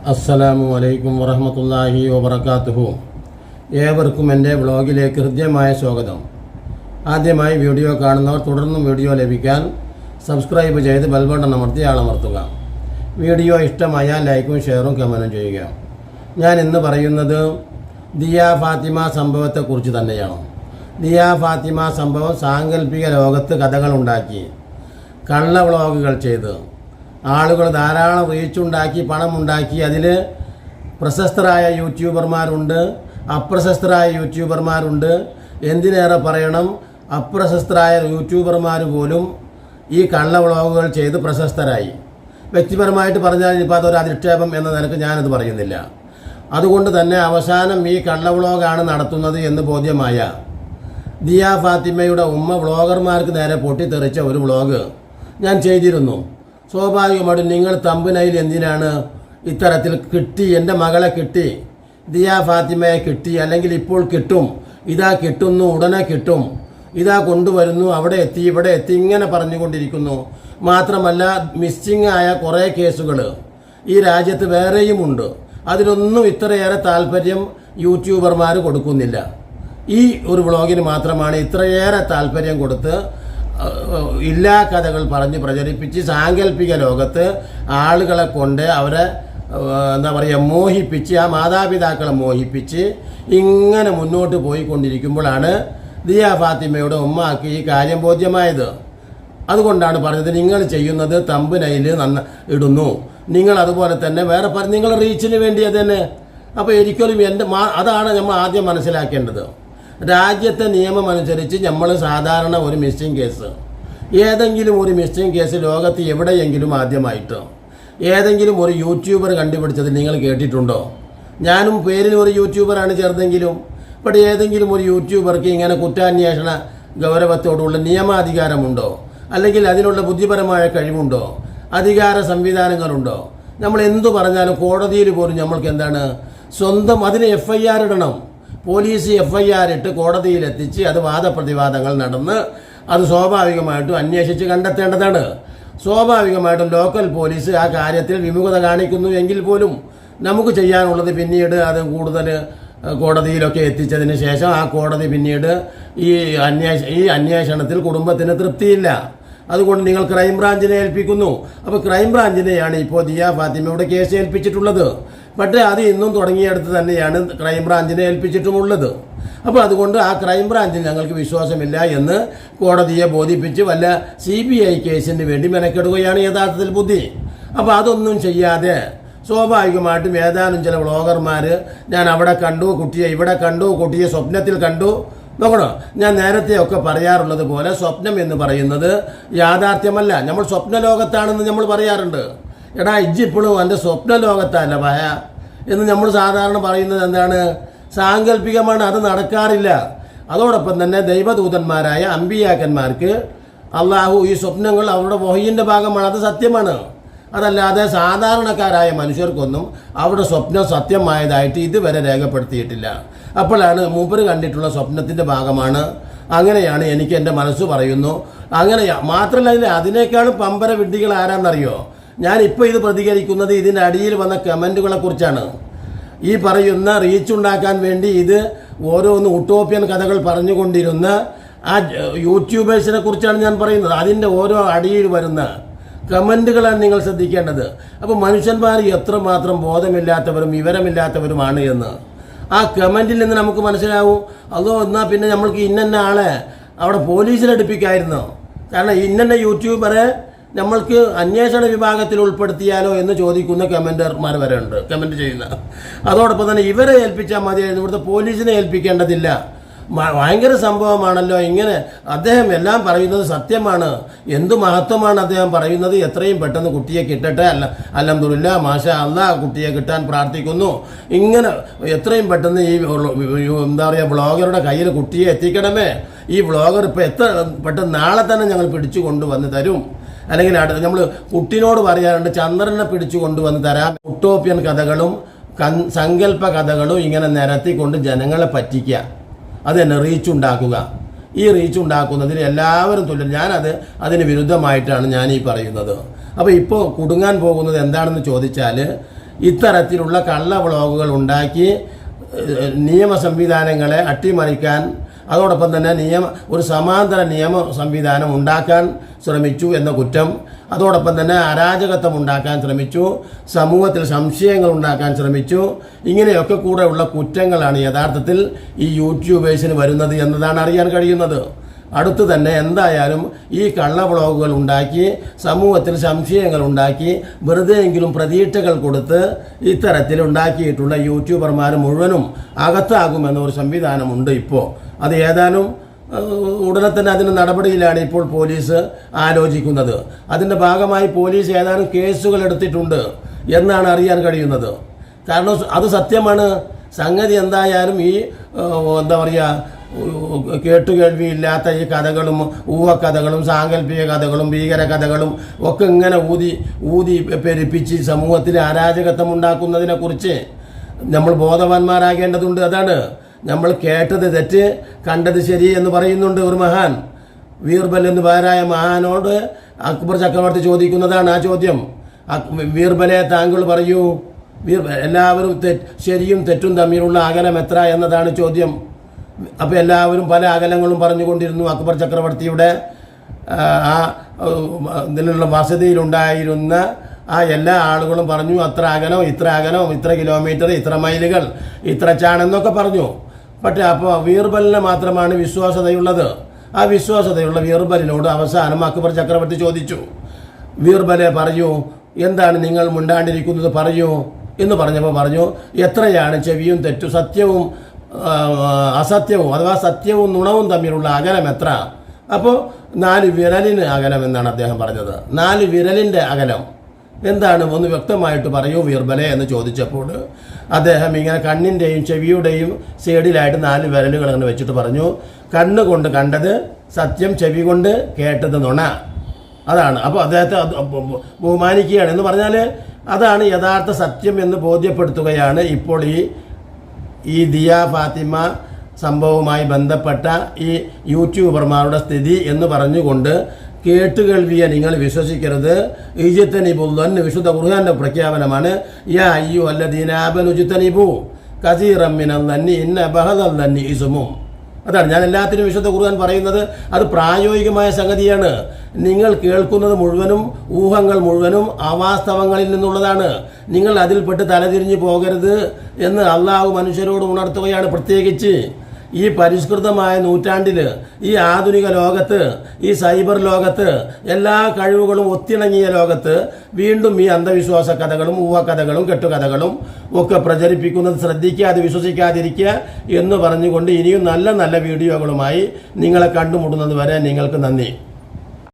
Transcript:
അസ്സലാമു അലൈക്കും വറഹ്മത്തുള്ളാഹി വബറകാതുഹു. ഏവർക്കും എൻ്റെ വ്ളോഗിലേക്ക് ഹൃദ്യമായ സ്വാഗതം. ആദ്യമായി വീഡിയോ കാണുന്നവർ തുടർന്നും വീഡിയോ ലഭിക്കാൻ സബ്സ്ക്രൈബ് ചെയ്ത് ബെൽ ബട്ടൺ അമർത്തി ആളമർത്തുക. വീഡിയോ ഇഷ്ടമായാൽ ലൈക്കും ഷെയറും കമൻറ്റും ചെയ്യുക. ഞാൻ ഇന്ന് പറയുന്നത് ദിയ ഫാത്തിമ സംഭവത്തെക്കുറിച്ച് തന്നെയാണ്. ദിയ ഫാത്തിമ സംഭവം സാങ്കല്പിക ലോകത്ത് കഥകളുണ്ടാക്കി, കള്ള വ്ളോഗുകൾ ചെയ്ത് ആളുകൾ ധാരാളം റീച്ചുണ്ടാക്കി പണമുണ്ടാക്കി. അതിൽ പ്രശസ്തരായ യൂട്യൂബർമാരുണ്ട്, അപ്രശസ്തരായ യൂട്യൂബർമാരുണ്ട്. എന്തിനേറെ പറയണം, അപ്രശസ്തരായ യൂട്യൂബർമാർ പോലും ഈ കള്ള വ്ളോഗുകൾ ചെയ്ത് പ്രശസ്തരായി. വ്യക്തിപരമായിട്ട് പറഞ്ഞാൽ ഇപ്പോൾ അതൊരു അധിക്ഷേപം എന്ന നിലക്ക് ഞാനത് പറയുന്നില്ല. അതുകൊണ്ട് തന്നെ അവസാനം ഈ കള്ള വ്ളോഗാണ് നടത്തുന്നത് എന്ന് ബോധ്യമായ ദിയ ഫാത്തിമയുടെ ഉമ്മ വ്ളോഗർമാർക്ക് നേരെ പൊട്ടിത്തെറിച്ച ഒരു വ്ളോഗ് ഞാൻ ചെയ്തിരുന്നു. സ്വാഭാവികമായിട്ടും നിങ്ങൾ തമ്പനയിൽ എന്തിനാണ് ഇത്തരത്തിൽ കിട്ടി, എൻ്റെ മകളെ കിട്ടി, ദിയ ഫാത്തിമയെ കിട്ടി, അല്ലെങ്കിൽ ഇപ്പോൾ കിട്ടും, ഇതാ കിട്ടുന്നു, ഉടനെ കിട്ടും, ഇതാ കൊണ്ടുവരുന്നു, അവിടെ എത്തി, ഇവിടെ എത്തി, ഇങ്ങനെ പറഞ്ഞുകൊണ്ടിരിക്കുന്നു. മാത്രമല്ല മിസ്സിംഗ് ആയ കുറേ കേസുകൾ ഈ രാജ്യത്ത് വേറെയുമുണ്ട്. അതിലൊന്നും ഇത്രയേറെ താല്പര്യം യൂട്യൂബർമാർ കൊടുക്കുന്നില്ല. ഈ ഒരു വ്ളോഗിന് മാത്രമാണ് ഇത്രയേറെ താല്പര്യം കൊടുത്ത് ഇല്ലാ കഥകൾ പറഞ്ഞ് പ്രചരിപ്പിച്ച് സാങ്കല്പിക ലോകത്ത് ആളുകളെ കൊണ്ട് അവരെ എന്താ പറയുക മോഹിപ്പിച്ച്, ആ മാതാപിതാക്കളെ മോഹിപ്പിച്ച് ഇങ്ങനെ മുന്നോട്ട് പോയിക്കൊണ്ടിരിക്കുമ്പോഴാണ് ദിയ ഫാത്തിമയുടെ ഉമ്മാക്ക് ഈ കാര്യം ബോധ്യമായത്. അതുകൊണ്ടാണ് പറഞ്ഞത്, നിങ്ങൾ ചെയ്യുന്നത് തമ്പനയിൽ ഇടുന്നു, നിങ്ങൾ അതുപോലെ തന്നെ വേറെ നിങ്ങൾ റീച്ചിന് വേണ്ടി അത് തന്നെ. അപ്പോൾ ഒരിക്കലും അതാണ് നമ്മൾ ആദ്യം മനസ്സിലാക്കേണ്ടത്. രാജ്യത്തെ നിയമം അനുസരിച്ച് നമ്മൾ സാധാരണ ഒരു മിസ്സിംഗ് കേസ്, ഏതെങ്കിലും ഒരു മിസ്സിംഗ് കേസ് ലോകത്ത് എവിടെയെങ്കിലും ആദ്യമായിട്ട് ഏതെങ്കിലും ഒരു യൂട്യൂബർ കണ്ടുപിടിച്ചത് നിങ്ങൾ കേട്ടിട്ടുണ്ടോ? ഞാനും പേരിൽ ഒരു യൂട്യൂബറാണ് ചേർന്നെങ്കിലും ഇവിടെ ഏതെങ്കിലും ഒരു യൂട്യൂബർക്ക് ഇങ്ങനെ കുറ്റാന്വേഷണ ഗൗരവത്തോടുള്ള നിയമാധികാരമുണ്ടോ, അല്ലെങ്കിൽ അതിനുള്ള ബുദ്ധിപരമായ കഴിവുണ്ടോ, അധികാര സംവിധാനങ്ങളുണ്ടോ? നമ്മൾ എന്തു പറഞ്ഞാലും കോടതിയിൽ പോലും നമ്മൾക്ക് എന്താണ് സ്വന്തം അതിന് FIR ഇടണം. പോലീസ് FIR ഇട്ട് കോടതിയിലെത്തിച്ച് അത് വാദപ്രതിവാദങ്ങൾ നടന്ന് അത് സ്വാഭാവികമായിട്ടും അന്വേഷിച്ച് കണ്ടെത്തേണ്ടതാണ്. സ്വാഭാവികമായിട്ടും ലോക്കൽ പോലീസ് ആ കാര്യത്തിൽ വിമുഖത കാണിക്കുന്നു എങ്കിൽ പോലും നമുക്ക് ചെയ്യാനുള്ളത് പിന്നീട് അത് കൂടുതൽ കോടതിയിലൊക്കെ എത്തിച്ചതിന് ശേഷം ആ കോടതി പിന്നീട് ഈ അന്വേഷണത്തിൽ കുടുംബത്തിന് തൃപ്തിയില്ല, അതുകൊണ്ട് നിങ്ങൾ ക്രൈംബ്രാഞ്ചിനെ ഏൽപ്പിക്കുന്നു. അപ്പോൾ ക്രൈംബ്രാഞ്ചിനെയാണ് ഇപ്പോൾ ദിയ ഫാത്തിമയുടെ കേസ് ഏൽപ്പിച്ചിട്ടുള്ളത്. പക്ഷേ അത് ഇന്നും തുടങ്ങിയെടുത്ത് തന്നെയാണ് ക്രൈംബ്രാഞ്ചിനെ ഏൽപ്പിച്ചിട്ടുമുള്ളത്. അപ്പോൾ അതുകൊണ്ട് ആ ക്രൈംബ്രാഞ്ചിൽ ഞങ്ങൾക്ക് വിശ്വാസമില്ല എന്ന് കോടതിയെ ബോധിപ്പിച്ച് വല്ല CBI കേസിന് വേണ്ടി മെനക്കെടുകയാണ് യഥാർത്ഥത്തിൽ ബുദ്ധി. അപ്പോൾ അതൊന്നും ചെയ്യാതെ സ്വാഭാവികമായിട്ടും ഏതാനും ചില വ്ളോഗർമാർ ഞാൻ അവിടെ കണ്ടു കുട്ടിയെ, ഇവിടെ കണ്ടു കുട്ടിയെ, സ്വപ്നത്തിൽ കണ്ടു. നോക്കണോ, ഞാൻ നേരത്തെ ഒക്കെ പറയാറുള്ളത് പോലെ സ്വപ്നം എന്ന് പറയുന്നത് യാഥാർത്ഥ്യമല്ല. നമ്മൾ സ്വപ്ന ലോകത്താണെന്ന് നമ്മൾ പറയാറുണ്ട്. എടാ ഇപ്പോഴും എൻ്റെ സ്വപ്ന ലോകത്തല്ല ഭയ എന്ന് നമ്മൾ സാധാരണ പറയുന്നത് എന്താണ്? സാങ്കല്പികമാണ്, അത് നടക്കാറില്ല. അതോടൊപ്പം തന്നെ ദൈവദൂതന്മാരായ അമ്പിയാക്കന്മാർക്ക് അള്ളാഹു ഈ സ്വപ്നങ്ങൾ അവരുടെ വഹയിൻ്റെ ഭാഗമാണ്, അത് സത്യമാണ്. അതല്ലാതെ സാധാരണക്കാരായ മനുഷ്യർക്കൊന്നും അവരുടെ സ്വപ്നം സത്യമായതായിട്ട് ഇതുവരെ രേഖപ്പെടുത്തിയിട്ടില്ല. അപ്പോഴാണ് മൂപ്പര് കണ്ടിട്ടുള്ള സ്വപ്നത്തിൻ്റെ ഭാഗമാണ്. അങ്ങനെയാണ് എനിക്ക് എൻ്റെ മനസ്സ് പറയുന്നു. അങ്ങനെ മാത്രമല്ല, അതിനേക്കാളും പമ്പര വിഡ്ഢികൾ ആരാന്നറിയോ? ഞാനിപ്പോൾ ഇത് പ്രതികരിക്കുന്നത് ഇതിൻ്റെ അടിയിൽ വന്ന കമൻറ്റുകളെ കുറിച്ചാണ്. ഈ പറയുന്ന റീച്ച് ഉണ്ടാക്കാൻ വേണ്ടി ഇത് ഓരോന്ന് ഉട്ടോപ്യൻ കഥകൾ പറഞ്ഞുകൊണ്ടിരുന്ന ആ യൂട്യൂബേഴ്സിനെ കുറിച്ചാണ് ഞാൻ പറയുന്നത്. അതിൻ്റെ ഓരോ അടിയിൽ വരുന്ന കമൻറ്റുകളാണ് നിങ്ങൾ ശ്രദ്ധിക്കേണ്ടത്. അപ്പോൾ മനുഷ്യന്മാർ എത്രമാത്രം ബോധമില്ലാത്തവരും വിവരമില്ലാത്തവരുമാണ് എന്ന് ആ കമൻറ്റിൽ നിന്ന് നമുക്ക് മനസ്സിലാവും. അതോ എന്നാൽ പിന്നെ നമ്മൾക്ക് ഇന്ന ആളെ അവിടെ പോലീസിലടുപ്പിക്കായിരുന്നു, കാരണം ഇന്ന യൂട്യൂബറെ നമ്മൾക്ക് അന്വേഷണ വിഭാഗത്തിൽ ഉൾപ്പെടുത്തിയാലോ എന്ന് ചോദിക്കുന്ന കമൻറ്റർമാർ വരെ ഉണ്ട്, കമൻറ്റ് ചെയ്യുന്ന. അതോടൊപ്പം തന്നെ ഇവരെ ഏൽപ്പിച്ചാൽ മതിയായിരുന്നു, ഇവിടുത്തെ പോലീസിനെ ഏൽപ്പിക്കേണ്ടതില്ല. ഭയങ്കര സംഭവമാണല്ലോ ഇങ്ങനെ. അദ്ദേഹം എല്ലാം പറയുന്നത് സത്യമാണ്, എന്തു മഹത്വമാണ് അദ്ദേഹം പറയുന്നത്. എത്രയും പെട്ടെന്ന് കുട്ടിയെ കിട്ടട്ടെ, അൽഹംദുലില്ലാ മാഷാ അല്ലാഹ്, കുട്ടിയെ കിട്ടാൻ പ്രാർത്ഥിക്കുന്നു. ഇങ്ങനെ എത്രയും പെട്ടെന്ന് ഈ എന്താ പറയുക വ്ളോഗറുടെ കയ്യിൽ കുട്ടിയെ എത്തിക്കണമേ. ഈ വ്ളോഗർ ഇപ്പോൾ എത്ര പെട്ടെന്ന് നാളെ തന്നെ ഞങ്ങൾ പിടിച്ചു കൊണ്ടുവന്ന് തരും, അല്ലെങ്കിൽ നമ്മൾ കുട്ടിനോട് പറയാറുണ്ട് ചന്ദ്രനെ പിടിച്ചു കൊണ്ടുവന്ന് തരാം. ഉട്ടോപ്യൻ കഥകളും സങ്കല്പ കഥകളും ഇങ്ങനെ നിരത്തിക്കൊണ്ട് ജനങ്ങളെ പറ്റിക്കുക, അത് തന്നെ റീച്ച് ഉണ്ടാക്കുക. ഈ റീച്ച് ഉണ്ടാക്കുന്നതിൽ എല്ലാവരും തുല്യം. അതിന് വിരുദ്ധമായിട്ടാണ് ഞാൻ ഈ പറയുന്നത്. അപ്പോൾ ഇപ്പോൾ കുടുങ്ങാൻ പോകുന്നത് എന്താണെന്ന് ചോദിച്ചാൽ ഇത്തരത്തിലുള്ള കള്ള വ്ളോഗുകൾ ഉണ്ടാക്കി നിയമ സംവിധാനങ്ങളെ അട്ടിമറിക്കാൻ, അതോടൊപ്പം തന്നെ ഒരു സമാന്തര നിയമ സംവിധാനം ഉണ്ടാക്കാൻ ശ്രമിച്ചു എന്ന കുറ്റം, അതോടൊപ്പം തന്നെ അരാജകത്വം ഉണ്ടാക്കാൻ ശ്രമിച്ചു, സമൂഹത്തിൽ സംശയങ്ങൾ ഉണ്ടാക്കാൻ ശ്രമിച്ചു. ഇങ്ങനെയൊക്കെ കൂടെയുള്ള കുറ്റങ്ങളാണ് യഥാർത്ഥത്തിൽ ഈ യൂട്യൂബേഴ്സിന് വരുന്നത് എന്നതാണ് അറിയാൻ കഴിയുന്നത്. അടുത്ത് തന്നെ എന്തായാലും ഈ കള്ള വ്ളോഗുകൾ ഉണ്ടാക്കി സമൂഹത്തിൽ സംശയങ്ങൾ ഉണ്ടാക്കി വെറുതെയെങ്കിലും പ്രതീക്ഷകൾ കൊടുത്ത് ഇത്തരത്തിൽ ഉണ്ടാക്കിയിട്ടുള്ള യൂട്യൂബർമാർ മുഴുവനും അകത്താകുമെന്നൊരു സംവിധാനമുണ്ട് ഇപ്പോൾ. അത് ഏതാനും ഉടനെ തന്നെ അതിന് നടപടിയിലാണ് ഇപ്പോൾ പോലീസ് ആലോചിക്കുന്നത്. അതിൻ്റെ ഭാഗമായി പോലീസ് ഏതാനും കേസുകൾ എടുത്തിട്ടുണ്ട് എന്നാണ് അറിയാൻ കഴിയുന്നത്. കാരണം അത് സത്യമാണ്. സംഗതി എന്തായാലും ഈ എന്താ പറയുക, കേട്ടുകേൾവിയില്ലാത്ത ഈ കഥകളും ഊഹക്കഥകളും സാങ്കല്പിക കഥകളും ഭീകര കഥകളും ഒക്കെ ഇങ്ങനെ ഊതി പെരുപ്പിച്ച് സമൂഹത്തിൽ അരാജകത്വം ഉണ്ടാക്കുന്നതിനെക്കുറിച്ച് നമ്മൾ ബോധവാന്മാരാകേണ്ടതുണ്ട്. അതാണ് നമ്മൾ കേട്ടത് തെറ്റ്, കണ്ടത് ശരി എന്ന് പറയുന്നുണ്ട് ഒരു മഹാൻ. ബീർബൽ എന്ന് പേരായ മഹാനോട് അക്ബർ ചക്രവർത്തി ചോദിക്കുന്നതാണ് ആ ചോദ്യം. ബീർബലെ, താങ്കൾ പറയൂ, എല്ലാവരും ശരിയും തെറ്റും തമ്മിലുള്ള അകലം എത്ര എന്നതാണ് ചോദ്യം. അപ്പോൾ എല്ലാവരും പല അകലങ്ങളും പറഞ്ഞുകൊണ്ടിരുന്നു. അക്ബർ ചക്രവർത്തിയുടെ ആ ഇതിലുള്ള വസതിയിലുണ്ടായിരുന്ന ആ എല്ലാ ആളുകളും പറഞ്ഞു അത്ര അകലം, ഇത്ര കിലോമീറ്റർ, ഇത്ര മൈലുകൾ, ഇത്ര ചാണെന്നൊക്കെ പറഞ്ഞു. പക്ഷേ അപ്പോൾ ബീർബലിന് മാത്രമാണ് വിശ്വാസതയുള്ളത്. ആ വിശ്വാസതയുള്ള ബീർബലിനോട് അവസാനം അക്ബർ ചക്രവർത്തി ചോദിച്ചു, ബീർബലെ പറയൂ, എന്താണ് നിങ്ങൾ മിണ്ടാണ്ടിരിക്കുന്നത്, പറയൂ എന്ന് പറഞ്ഞപ്പോൾ പറഞ്ഞു, എത്രയാണ് ചെവിയും തെറ്റും സത്യവും അസത്യവും അഥവാ സത്യവും നുണവും തമ്മിലുള്ള അകലം എത്ര? അപ്പോൾ 4 വിരലിന് അകലം എന്നാണ് അദ്ദേഹം പറഞ്ഞത്. 4 വിരലിൻ്റെ അകലം എന്താണ് ഒന്ന് വ്യക്തമായിട്ട് പറയൂ ബീർബലെ എന്ന് ചോദിച്ചപ്പോൾ അദ്ദേഹം ഇങ്ങനെ കണ്ണിൻ്റെയും ചെവിയുടെയും സൈഡിലായിട്ട് 4 വിരലുകൾ എന്ന് വെച്ചിട്ട് പറഞ്ഞു, കണ്ണുകൊണ്ട് കണ്ടത് സത്യം, ചെവി കൊണ്ട് കേട്ടത് നുണ. അതാണ്. അപ്പോൾ അദ്ദേഹത്തെ ബഹുമാനിക്കുകയാണ് എന്ന് പറഞ്ഞാൽ അതാണ് യഥാർത്ഥ സത്യം എന്ന് ബോധ്യപ്പെടുത്തുകയാണ് ഇപ്പോൾ ഈ ദിയ ഫാത്തിമ സംഭവവുമായി ബന്ധപ്പെട്ട ഈ യൂട്യൂബർമാരുടെ സ്ഥിതി എന്ന് പറഞ്ഞുകൊണ്ട് കേട്ടുകേൾവിയെ നിങ്ങൾ വിശ്വസിക്കരുത്. ഇജ്തനിബുല്ലൻ വിശുദ്ധ ഖുർആന്റെ പ്രഖ്യാപനമാണ്. യാ അയ്യുഹല്ലദീന ആമനൂ ഇജ്തനിബൂ കസീറൻ മിനൽ-ളന്നി ഇന്ന ബഅദൽ-ളന്നി ഇസ്മും. അതാണ് ഞാൻ എല്ലാത്തിനും വിശുദ്ധ ഖുർആൻ പറയുന്നത്. അത് പ്രായോഗികമായ സംഗതിയാണ്. നിങ്ങൾ കേൾക്കുന്നത് മുഴുവനും ഊഹങ്ങൾ മുഴുവനും അവാസ്തവങ്ങളിൽ നിന്നുള്ളതാണ്. നിങ്ങൾ അതിൽപ്പെട്ട് തലതിരിഞ്ഞു പോകരുത് എന്ന് അള്ളാഹു മനുഷ്യരോട് ഉണർത്തുകയാണ്. പ്രത്യേകിച്ച് ഈ പരിഷ്കൃതമായ നൂറ്റാണ്ടിൽ, ഈ ആധുനിക ലോകത്ത്, ഈ സൈബർ ലോകത്ത്, എല്ലാ കഴിവുകളും ഒത്തിണങ്ങിയ ലോകത്ത് വീണ്ടും ഈ അന്ധവിശ്വാസ കഥകളും ഊഹക്കഥകളും കെട്ടുകഥകളും ഒക്കെ പ്രചരിപ്പിക്കുന്നത് ശ്രദ്ധിക്കാതെ വിശ്വസിക്കാതിരിക്കുക എന്ന് പറഞ്ഞുകൊണ്ട് ഇനിയും നല്ല നല്ല വീഡിയോകളുമായി നിങ്ങളെ കണ്ടുമുട്ടുന്നത് വരെ നിങ്ങൾക്ക് നന്ദി.